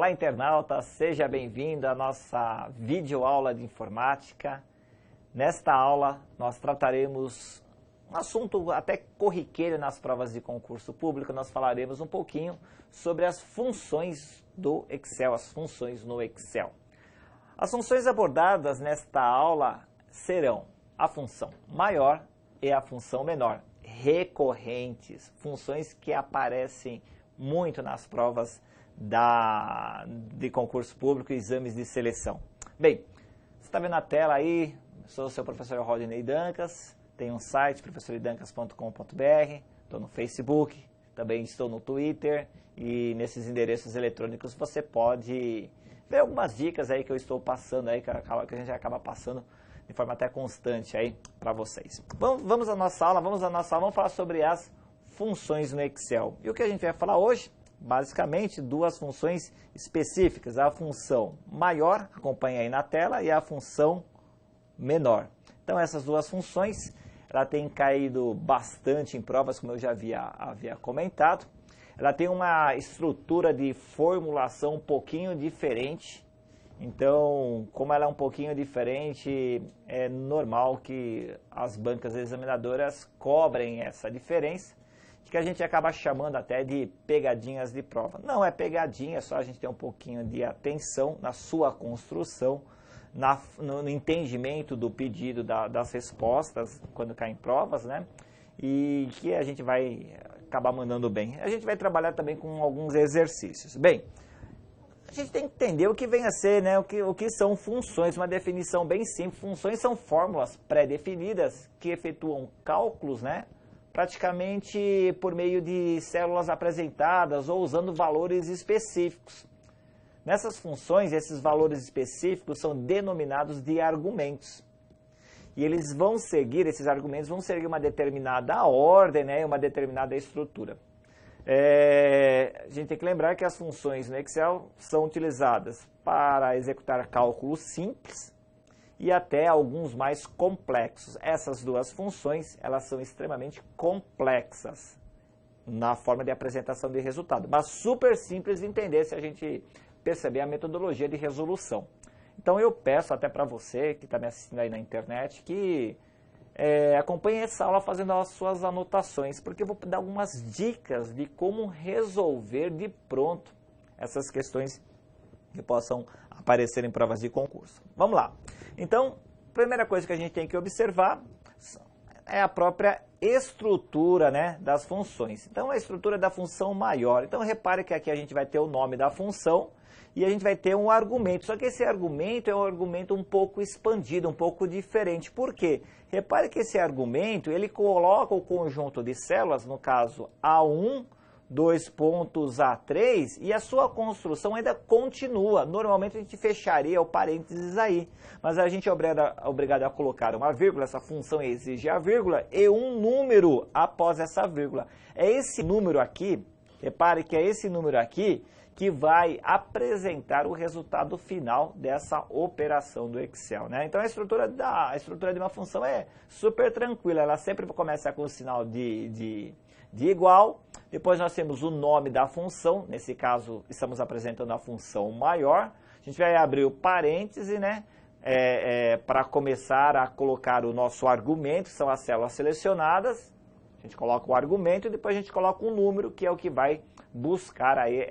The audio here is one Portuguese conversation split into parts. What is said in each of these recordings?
Olá, internauta, seja bem-vindo à nossa videoaula de informática. Nesta aula, nós trataremos um assunto até corriqueiro nas provas de concurso público. Nós falaremos um pouquinho sobre as funções do Excel, as funções no Excel. As funções abordadas nesta aula serão a função maior e a função menor, recorrentes, funções que aparecem muito nas provas de concurso público e exames de seleção. Bem, você está vendo na tela aí, sou o seu professor Rodinei Dancas, tenho um site, professoridancas.com.br, estou no Facebook, também estou no Twitter e nesses endereços eletrônicos você pode ver algumas dicas aí que eu estou passando aí, que a gente acaba passando de forma até constante aí para vocês. Vamos à nossa aula, vamos falar sobre as funções no Excel. E o que a gente vai falar hoje? Basicamente, duas funções específicas, a função maior, acompanha aí na tela, e a função menor. Então, essas duas funções, ela tem caído bastante em provas, como eu já havia comentado. Ela tem uma estrutura de formulação um pouquinho diferente. Então, como ela é um pouquinho diferente, é normal que as bancas examinadoras cobrem essa diferença, que a gente acaba chamando até de pegadinhas de prova. Não é pegadinha, é só a gente ter um pouquinho de atenção na sua construção, no entendimento do pedido das respostas, quando caem provas, né? E que a gente vai acabar mandando bem. A gente vai trabalhar também com alguns exercícios. Bem, a gente tem que entender o que vem a ser, né? O que são funções, uma definição bem simples. Funções são fórmulas pré-definidas que efetuam cálculos, né? Praticamente por meio de células apresentadas ou usando valores específicos. Nessas funções, esses valores específicos são denominados de argumentos. E esses argumentos vão seguir uma determinada ordem, né, uma determinada estrutura. A gente tem que lembrar que as funções no Excel são utilizadas para executar cálculos simples e até alguns mais complexos. Essas duas funções, elas são extremamente complexas na forma de apresentação de resultado, mas super simples de entender se a gente perceber a metodologia de resolução. Então eu peço até para você que está me assistindo aí na internet que acompanhe essa aula fazendo as suas anotações, porque eu vou dar algumas dicas de como resolver de pronto essas questões que possam aparecer em provas de concurso. Vamos lá. Então, a primeira coisa que a gente tem que observar é a própria estrutura, né, das funções. Então, a estrutura da função maior. Então, repare que aqui a gente vai ter o nome da função e a gente vai ter um argumento. Só que esse argumento é um argumento um pouco expandido, um pouco diferente. Por quê? Repare que esse argumento, ele coloca o conjunto de células, no caso A1, 2 pontos A3, e a sua construção ainda continua. Normalmente a gente fecharia o parênteses aí, mas a gente é obrigado a colocar uma vírgula, essa função exige a vírgula, e um número após essa vírgula. É esse número aqui, repare que é esse número aqui, que vai apresentar o resultado final dessa operação do Excel, né? Então a estrutura de uma função é super tranquila, ela sempre começa com o sinal de igual, depois nós temos o nome da função, nesse caso estamos apresentando a função maior, a gente vai abrir o parêntese, né, para começar a colocar o nosso argumento, que são as células selecionadas, a gente coloca o argumento e depois a gente coloca um número, que é o que vai buscar aí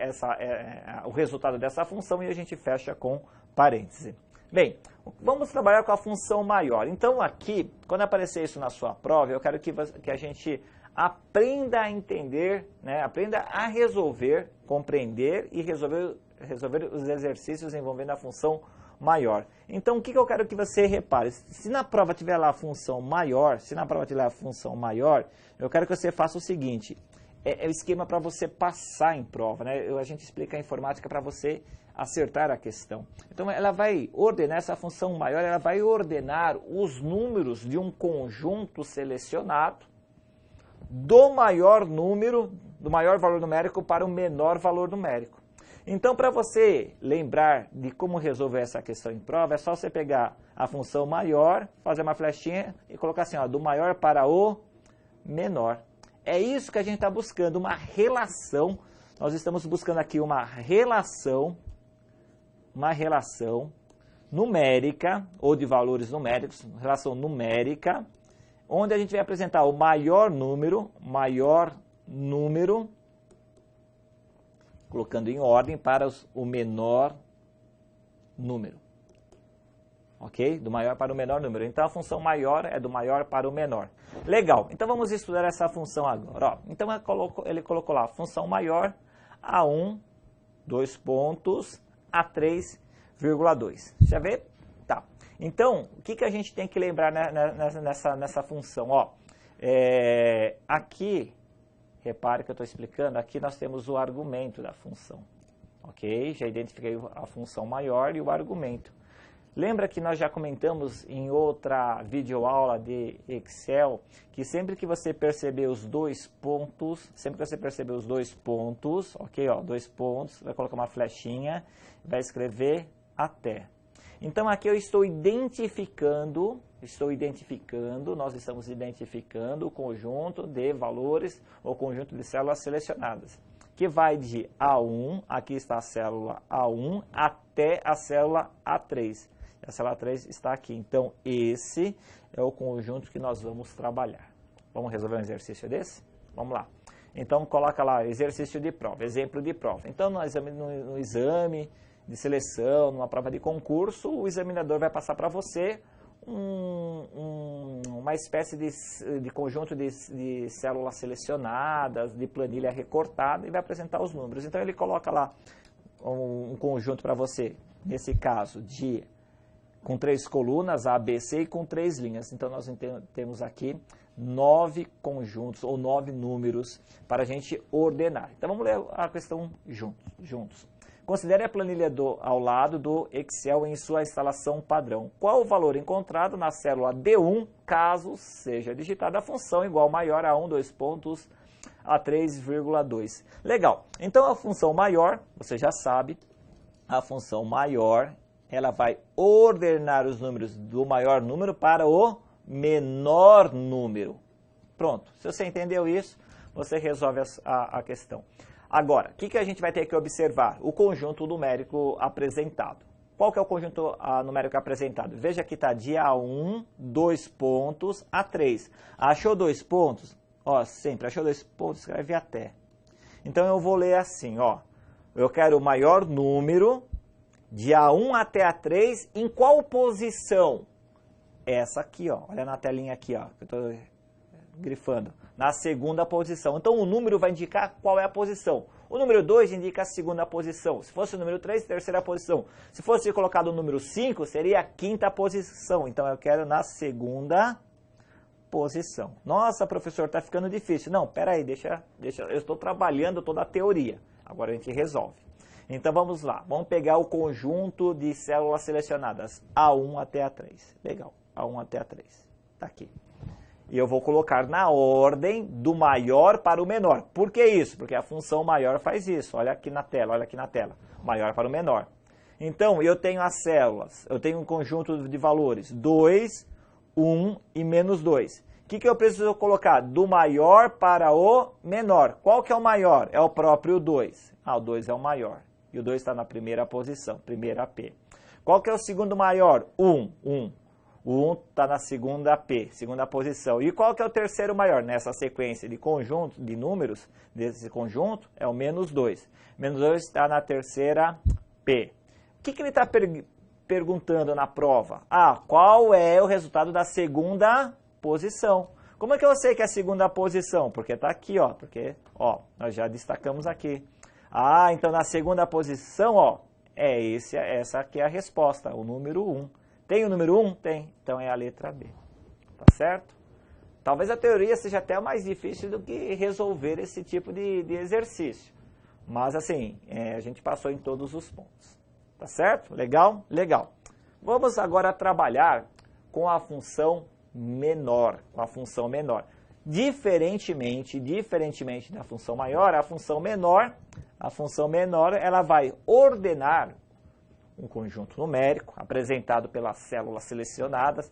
o resultado dessa função, e a gente fecha com parêntese. Bem, vamos trabalhar com a função maior. Então aqui, quando aparecer isso na sua prova, eu quero que a gente aprenda a entender, né, aprenda a resolver, compreender e resolver os exercícios envolvendo a função maior. Então, o que eu quero que você repare? Se na prova tiver lá a função maior, eu quero que você faça o seguinte, é o esquema para você passar em prova, né? A gente explica a informática para você acertar a questão. Então, ela vai ordenar, essa função maior, ela vai ordenar os números de um conjunto selecionado, do maior valor numérico para o menor valor numérico. Então, para você lembrar de como resolver essa questão em prova, é só você pegar a função maior, fazer uma flechinha e colocar assim, ó, do maior para o menor. É isso que a gente está buscando, uma relação. Nós estamos buscando aqui uma relação uma relação numérica, ou de valores numéricos, relação numérica, onde a gente vai apresentar o maior número, colocando em ordem para o menor número. Ok? Do maior para o menor número. Então, a função maior é do maior para o menor. Legal. Então, vamos estudar essa função agora. Ó, então, ele colocou lá, função maior, A1, 2 pontos, A3,2. Já vê? Tá. Então, o que a gente tem que lembrar nessa função? Ó, aqui, repare que eu estou explicando, aqui nós temos o argumento da função. Ok? Já identifiquei a função maior e o argumento. Lembra que nós já comentamos em outra videoaula de Excel que sempre que você perceber os dois pontos, ok, ó, 2 pontos, vai colocar uma flechinha, vai escrever até. Então aqui eu estou identificando, nós estamos identificando o conjunto de valores ou conjunto de células selecionadas, que vai de A1, aqui está a célula A1, até a célula A3. A célula 3 está aqui. Então, esse é o conjunto que nós vamos trabalhar. Vamos resolver um exercício desse? Vamos lá. Então, coloca lá, exercício de prova, exemplo de prova. Então, no exame de seleção, numa prova de concurso, o examinador vai passar para você uma espécie de conjunto de células selecionadas, de planilha recortada, e vai apresentar os números. Então, ele coloca lá um conjunto para você, nesse caso, com 3 colunas, A, B, C, e com 3 linhas. Então, nós temos aqui 9 conjuntos, ou 9 números, para a gente ordenar. Então, vamos ler a questão juntos. Considere a planilha ao lado do Excel em sua instalação padrão. Qual o valor encontrado na célula D1, caso seja digitada a função igual maior a 1, 2 pontos, a 3,2. Legal. Então, a função maior, você já sabe, a função maior, ela vai ordenar os números do maior número para o menor número. Pronto. Se você entendeu isso, você resolve a questão. Agora, o que a gente vai ter que observar? O conjunto numérico apresentado. Qual que é o conjunto numérico apresentado? Veja que está de A1, 2 pontos, A3. Achou 2 pontos? Ó, sempre achou 2 pontos, escreve até. Então, eu vou ler assim, ó. Eu quero o maior número de A1 até A3, em qual posição? Essa aqui, ó. Olha na telinha aqui, ó, que eu estou grifando. Na segunda posição. Então, o número vai indicar qual é a posição. O número 2 indica a segunda posição. Se fosse o número 3, terceira posição. Se fosse colocado o número 5, seria a quinta posição. Então, eu quero na segunda posição. Nossa, professor, está ficando difícil. Não, peraí, deixa, eu estou trabalhando toda a teoria. Agora a gente resolve. Então, vamos lá. Vamos pegar o conjunto de células selecionadas, A1 até A3. Legal, A1 até A3. Está aqui. E eu vou colocar na ordem do maior para o menor. Por que isso? Porque a função maior faz isso. Olha aqui na tela, olha aqui na tela. Maior para o menor. Então, eu tenho as células, eu tenho um conjunto de valores 2, 1 e menos 2. O que eu preciso colocar? Do maior para o menor. Qual que é o maior? É o próprio 2. O 2 é o maior. E o 2 está na primeira posição, primeira P. Qual que é o segundo maior? 1. O 1 está na segunda P, segunda posição. E qual que é o terceiro maior? Nessa sequência de conjunto, de números desse conjunto, é o menos 2. Menos 2 está na terceira P. O que ele está perguntando na prova? Qual é o resultado da segunda posição? Como é que eu sei que é a segunda posição? Porque está aqui, ó. Porque, ó, nós já destacamos aqui. Então na segunda posição, ó, essa aqui é a resposta, o número 1. Tem o número 1? Tem. Então é a letra B. Tá certo? Talvez a teoria seja até mais difícil do que resolver esse tipo de exercício. Mas assim, a gente passou em todos os pontos. Tá certo? Legal? Legal. Vamos agora trabalhar com a função menor. Diferentemente da função maior, a função menor, ela vai ordenar um conjunto numérico apresentado pelas células selecionadas,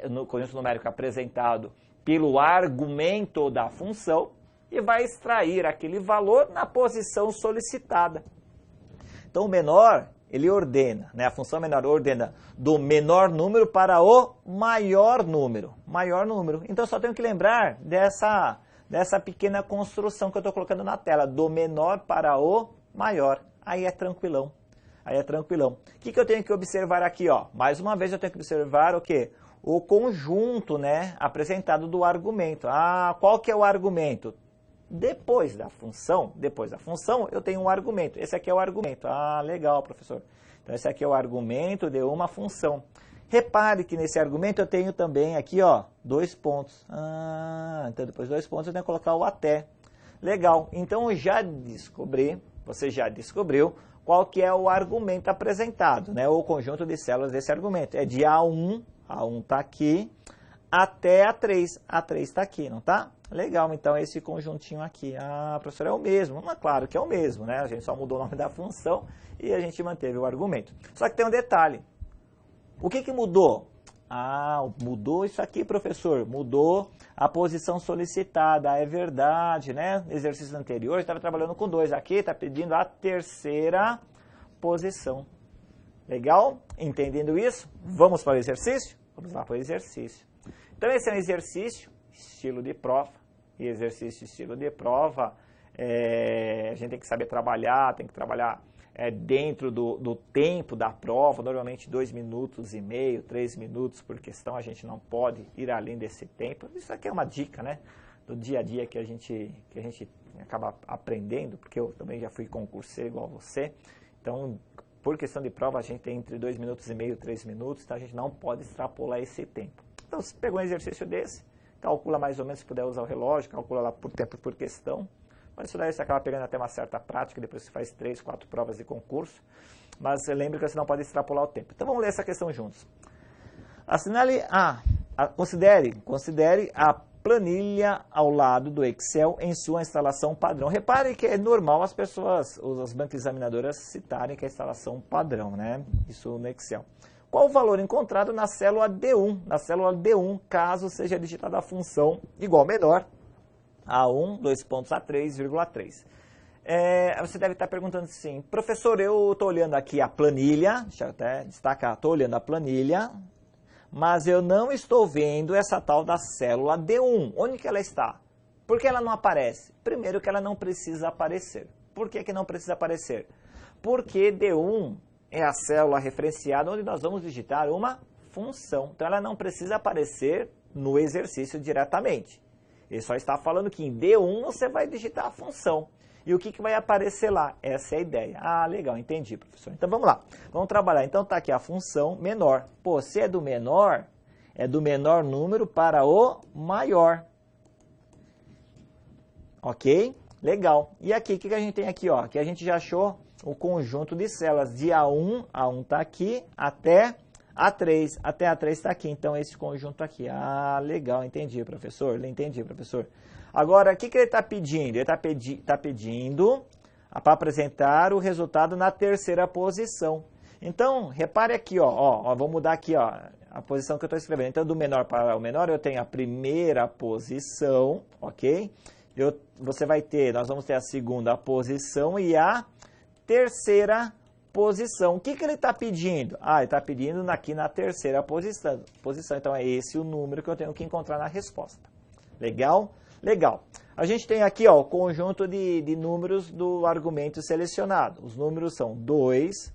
no conjunto numérico apresentado pelo argumento da função, e vai extrair aquele valor na posição solicitada. Então, o menor, ele ordena, né? A função menor ordena do menor número para o maior número. Maior número. Então, eu só tenho que lembrar dessa pequena construção que eu estou colocando na tela, do menor para o maior. Aí é tranquilão. Aí é tranquilão. O que eu tenho que observar aqui? Ó? Mais uma vez eu tenho que observar o quê? O conjunto, né, apresentado do argumento. Ah, qual que é o argumento? Depois da função, eu tenho um argumento. Esse aqui é o argumento. Ah, legal, professor. Então, esse aqui é o argumento de uma função. Repare que nesse argumento eu tenho também aqui, ó, 2 pontos. Ah, então depois de 2 pontos eu tenho que colocar o até. Legal. Então, eu já descobri, você já descobriu, qual que é o argumento apresentado, né? O conjunto de células desse argumento. É de A1 está aqui, até A3 está aqui, não tá? Legal, então esse conjuntinho aqui. Ah, professor, é o mesmo. Mas claro que é o mesmo, né? A gente só mudou o nome da função e a gente manteve o argumento. Só que tem um detalhe. O que mudou? Ah, mudou isso aqui, professor. Mudou a posição solicitada. É verdade, né? No exercício anterior, estava trabalhando com 2. Aqui está pedindo a terceira posição. Legal? Entendendo isso, vamos para o exercício? Vamos lá para o exercício. Então, esse é um exercício, estilo de prova. E exercício estilo de prova, a gente tem que saber trabalhar, tem que trabalhar dentro do tempo da prova, normalmente 2 minutos e meio, 3 minutos por questão, a gente não pode ir além desse tempo. Isso aqui é uma dica, né, do dia a dia que a gente acaba aprendendo, porque eu também já fui concurseiro igual você. Então, por questão de prova, a gente tem entre 2 minutos e meio, 3 minutos, então a gente não pode extrapolar esse tempo. Então, se pegou um exercício desse, calcula mais ou menos, se puder usar o relógio, calcula lá por tempo por questão. Mas isso daí você acaba pegando até uma certa prática, depois você faz 3, 4 provas de concurso. Mas lembre que você não pode extrapolar o tempo. Então vamos ler essa questão juntos. Assinale considere a planilha ao lado do Excel em sua instalação padrão. Repare que é normal as pessoas, as bancas examinadoras citarem que é a instalação padrão, né? Isso no Excel. Qual o valor encontrado na célula D1? Na célula D1, caso seja digitada a função igual ou menor A1, 2 pontos A3, vírgula 3. Você deve estar perguntando assim, professor, eu estou olhando aqui a planilha, deixa eu até destacar, estou olhando a planilha, mas eu não estou vendo essa tal da célula D1. Onde que ela está? Por que ela não aparece? Primeiro que ela não precisa aparecer. Por que não precisa aparecer? Porque D1 é a célula referenciada onde nós vamos digitar uma função. Então, ela não precisa aparecer no exercício diretamente. Ele só está falando que em D1 você vai digitar a função. E o que vai aparecer lá? Essa é a ideia. Ah, legal, entendi, professor. Então, vamos lá. Vamos trabalhar. Então, está aqui a função menor. Pô, se é do menor número para o maior. Ok? Legal. E aqui, o que a gente tem aqui? Ó? Aqui a gente já achou o conjunto de células de A1 está aqui, até A3 está aqui. Então, esse conjunto aqui. Ah, legal, entendi, professor. Entendi, professor. Agora, o que ele está pedindo? Ele está pedindo para apresentar o resultado na terceira posição. Então, repare aqui, ó, vou mudar aqui ó, a posição que eu estou escrevendo. Então, do menor para o menor, eu tenho a primeira posição, ok? Você vai ter, nós vamos ter a segunda posição e a terceira posição. O que ele está pedindo? Ah, ele está pedindo aqui na terceira posição. Então, é esse o número que eu tenho que encontrar na resposta. Legal? Legal. A gente tem aqui ó, o conjunto de números do argumento selecionado. Os números são 2,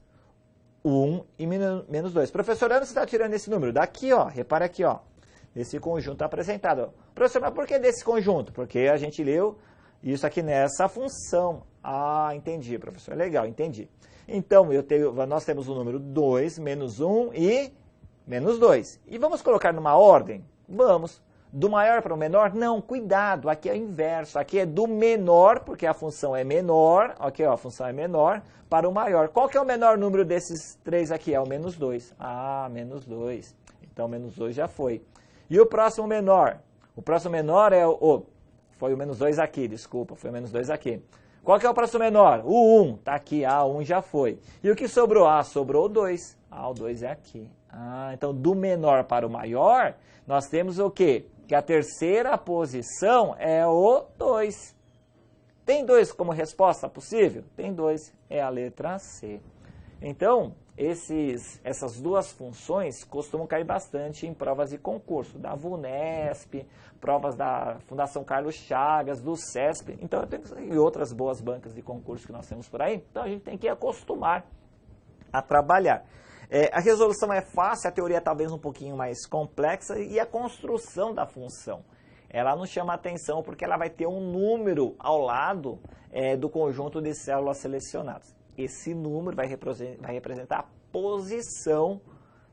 1 e menos 2. Professor, onde você está tirando esse número? Daqui, ó. Repara aqui, ó. Desse conjunto apresentado. Professor, mas por que desse conjunto? Porque a gente leu isso aqui nessa função. Ah, entendi, professor. Legal, entendi. Então, nós temos o número 2, menos 1 e menos 2. E vamos colocar numa ordem? Vamos. Do maior para o menor? Não, cuidado, aqui é o inverso. Aqui é do menor, porque a função é menor, ok, ó, a função é menor, para o maior. Qual que é o menor número desses 3 aqui? É o menos 2. Ah, menos 2. Então, menos 2 já foi. E o próximo menor? O próximo menor é foi o menos 2 aqui, desculpa, foi o menos 2 aqui. Qual que é o próximo menor? O 1, tá aqui, ah, o 1 já foi. E o que sobrou? Ah, sobrou o 2. Ah, o 2 é aqui. Ah, então do menor para o maior, nós temos o quê? Que a terceira posição é o 2. Tem 2 como resposta possível? Tem 2, é a letra C. Então, essas duas funções costumam cair bastante em provas de concurso, da VUNESP, provas da Fundação Carlos Chagas, do CESP, então, e outras boas bancas de concurso que nós temos por aí. Então, a gente tem que acostumar a trabalhar. A resolução é fácil, a teoria é talvez um pouquinho mais complexa e a construção da função. Ela não chama atenção porque ela vai ter um número ao lado do conjunto de células selecionadas. Esse número vai representar a posição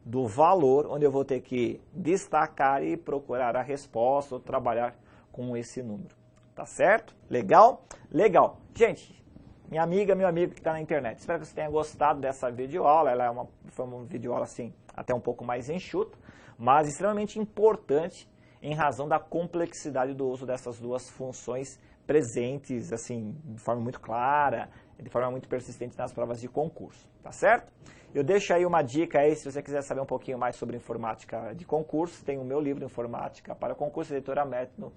do valor, onde eu vou ter que destacar e procurar a resposta ou trabalhar com esse número. Tá certo? Legal? Legal. Gente, minha amiga, meu amigo que está na internet, espero que você tenha gostado dessa videoaula. Ela foi uma videoaula assim, até um pouco mais enxuta, mas extremamente importante em razão da complexidade do uso dessas duas funções presentes, assim, de forma muito clara, de forma muito persistente nas provas de concurso, tá certo? Eu deixo aí uma dica aí, se você quiser saber um pouquinho mais sobre informática de concurso, tem o meu livro Informática para Concurso, editora Método,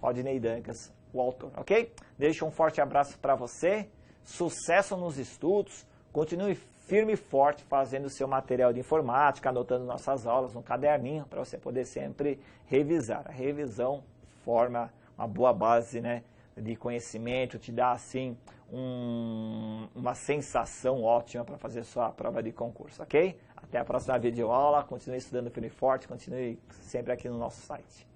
Rodney Dancas, o autor, ok? Deixo um forte abraço para você, sucesso nos estudos, continue firme e forte fazendo o seu material de informática, anotando nossas aulas no caderninho, para você poder sempre revisar. A revisão forma uma boa base, né, de conhecimento, te dá assim uma sensação ótima para fazer sua prova de concurso, ok? Até a próxima videoaula, continue estudando firme e forte, continue sempre aqui no nosso site.